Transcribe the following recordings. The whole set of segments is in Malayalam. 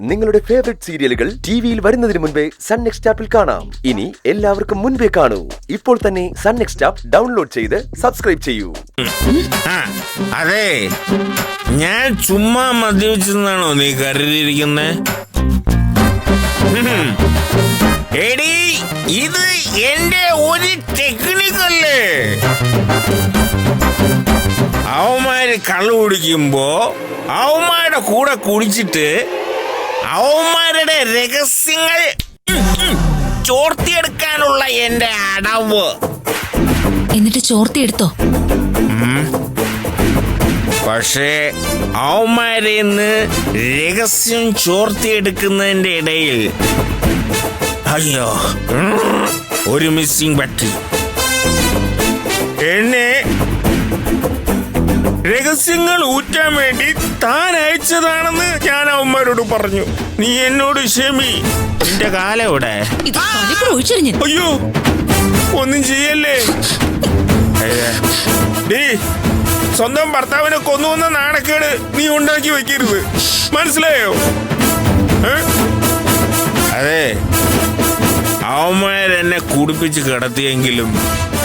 നിങ്ങളുടെ ഫേവറേറ്റ് സീരിയലുകൾ ടിവിയിൽ വരുന്നതിന് മുൻപേ സൺ നെക്സ്റ്റ് ആപ്പിൽ കാണാം. ഇനി എല്ലാവർക്കും മുൻപേ കാണൂ. ഇപ്പോൾ തന്നെ സൺ നെക്സ്റ്റ് ആപ്പ് ഡൗൺലോഡ് ചെയ്ത് സബ്സ്ക്രൈബ് ചെയ്യൂ. അതെ, ഞാൻ ചുമ്മാ മദ്യപിച്ചെന്നാണോ നീ കരുതിയിരിക്കുന്നേ? എടി, ഇത് എന്റെ ഒരു ടെക്നിക്കല്ലേ. അവന്മാര് കള്ളു കുടിക്കുമ്പോ അവന്മാരുടെ കൂടെ കുടിച്ചിട്ട് അവന്മാരുടെ രഹസ്യങ്ങൾ ചോർത്തിയെടുക്കാനുള്ള എന്റെ അടവ്. എന്നിട്ട് ചോർത്തിയെടുത്തോ? പക്ഷേ അവന്മാരെന്ന് രഹസ്യം ചോർത്തിയെടുക്കുന്നതിന്റെ ഇടയിൽ അയ്യോ ഒരു മിസ്സിംഗ് പറ്റി. എന്നെ രഹസ്യങ്ങൾ ഊറ്റാൻ വേണ്ടി താൻ അയച്ചതാണെന്ന് ഞാൻ അവന്മാരോട് പറഞ്ഞു. നീ എന്നോട് ക്ഷമി. നിന്റെ കാലം ഇവിടെ. അയ്യോ, ഒന്നും ചെയ്യല്ലേ. സ്വന്തം ഭർത്താവിനെ കൊന്നുവന്ന നാണക്കേട് നീ ഉണ്ടാക്കി വെക്കരുത്, മനസ്സിലായോ? അതെ, അവന്മാരെന്നെ കുടിപ്പിച്ച് കിടത്തിയെങ്കിലും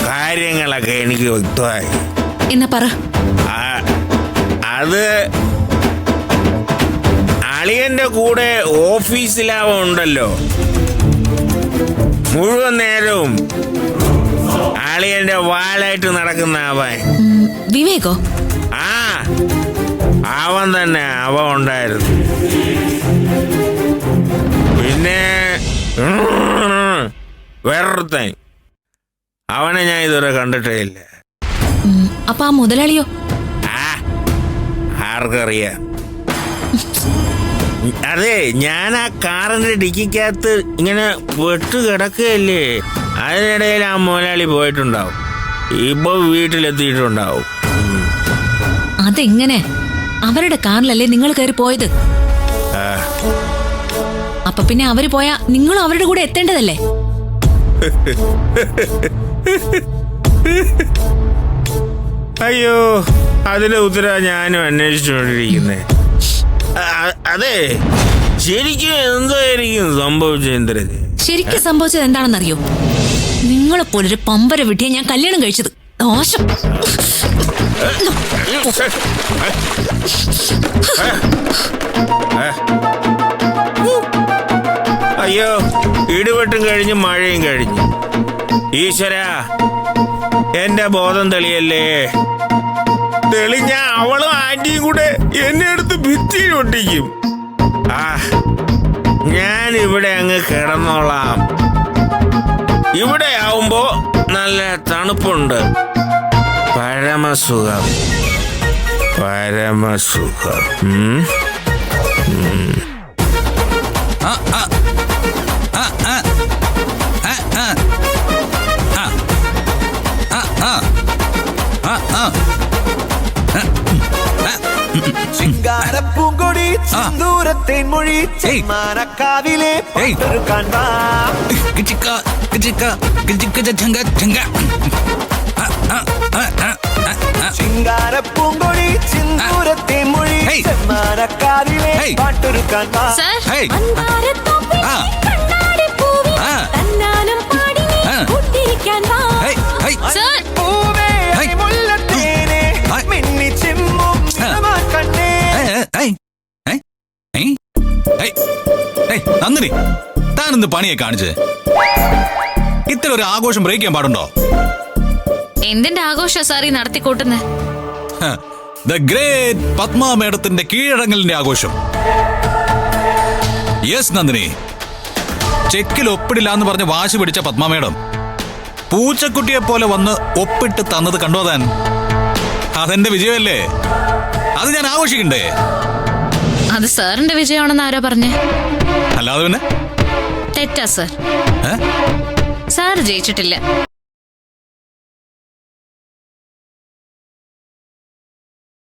കാര്യങ്ങളൊക്കെ എനിക്ക് വ്യക്തമായി. എന്നാ പറ. അത് അളിയന്റെ കൂടെ ഓഫീസിലാവ ഉണ്ടല്ലോ, മുഴുവൻ നേരവും അളിയന്റെ വാലായിട്ട് നടക്കുന്ന അവൻ. വിവേകോ? അവൻ തന്നെ. അവൻ ഉണ്ടായിരുന്നു. പിന്നെ വേറൊരുത്തൻ, അവനെ ഞാൻ ഇതുവരെ കണ്ടിട്ടേ ഇല്ല. അപ്പൊ ആ മുതലാളിയോ? ആർക്കറിയാം. അതെ, ഞാൻ ആ കാറിന്റെ ഡിക്കിക്കകത്ത് ഇങ്ങനെ വെട്ട് കിടക്കുകയല്ലേ, അതിനിടയിൽ ആ മുതലാളി പോയിട്ടുണ്ടാവും. ഇപ്പൊ വീട്ടിലെത്തിയിട്ടുണ്ടാവും. അതെങ്ങനെ? അവരുടെ കാറിലല്ലേ നിങ്ങൾ കയറി പോയത്? അപ്പൊ പിന്നെ അവര് പോയാ നിങ്ങളും അവരുടെ കൂടെ എത്തേണ്ടതല്ലേ? അയ്യോ, അതിന്റെ ഉത്തര ഞാനും അന്വേഷിച്ചുകൊണ്ടിരിക്കുന്നേ. അതെ, ശരിക്കും എന്തായിരിക്കും സംഭവിച്ചത്? ശരിക്കും സംഭവിച്ചത് എന്താണെന്നറിയോ? നിങ്ങളെപ്പോലൊരു പമ്പര വിട്ടിയെ ഞാൻ കല്യാണം കഴിച്ചത്. ദോഷം. അയ്യോ, ഇടിവെട്ടും കഴിഞ്ഞ് മഴയും കഴിഞ്ഞു. ഈശ്വരാ, എന്റെ ബോധം തെളിയല്ലേ. തെളിഞ്ഞ അവളും ആന്റിയും കൂടെ എന്നെ എടുത്ത് ഭിത്തിയിൽ ഒട്ടിക്കും. ഞാൻ ഇവിടെ അങ്ങ് കിടന്നോളാം. ഇവിടെ ആവുമ്പോ നല്ല തണുപ്പുണ്ട്. പരമസുഖം, പരമസുഖം. ചിങ്കാരപ്പൂങ്കൊടി സിന്ദൂരത്തേൻ മൊഴി ചെമ്മാനക്കാവിലെ ചിങ്കാരപ്പൂങ്കൊടി സിന്ദൂരത്തേൻ മൊഴി ചെമ്മാനക്കാവിലെ പാട്ടൊരുക്കാൻ വാ. നന്ദിനി, താനെന്ത് പണിയെ കാണിച്ചത്? ഇത്ര ഒരു ആഘോഷം ബ്രേക്ക് ചെയ്യാൻ പാടുണ്ടോ? എന്തിന്റെ ആഘോഷം സാറി നടത്തിക്കൂട്ടുന്നേ? ദ ഗ്രേറ്റ് പത്മ മേഡത്തിന്റെ കീഴടങ്ങലിന്റെ ആഘോഷം. യെസ് നന്ദിനി, ചെക്കിൽ ഒപ്പിടില്ല എന്ന് പറഞ്ഞ് വാശി പിടിച്ച പത്മ മേഡം പൂച്ചക്കുട്ടിയെ പോലെ വന്ന് ഒപ്പിട്ട് തന്നത് കണ്ടോ താൻ? അതെന്റെ വിജയമല്ലേ? അത് ഞാൻ ആഘോഷിക്കണ്ടേ? അത് സാറിന്റെ വിജയമാണെന്ന് ആരോ പറഞ്ഞേ? അല്ലാതെ പിന്നെ തെറ്റാ സാർ. സാർ ജയിച്ചിട്ടില്ല.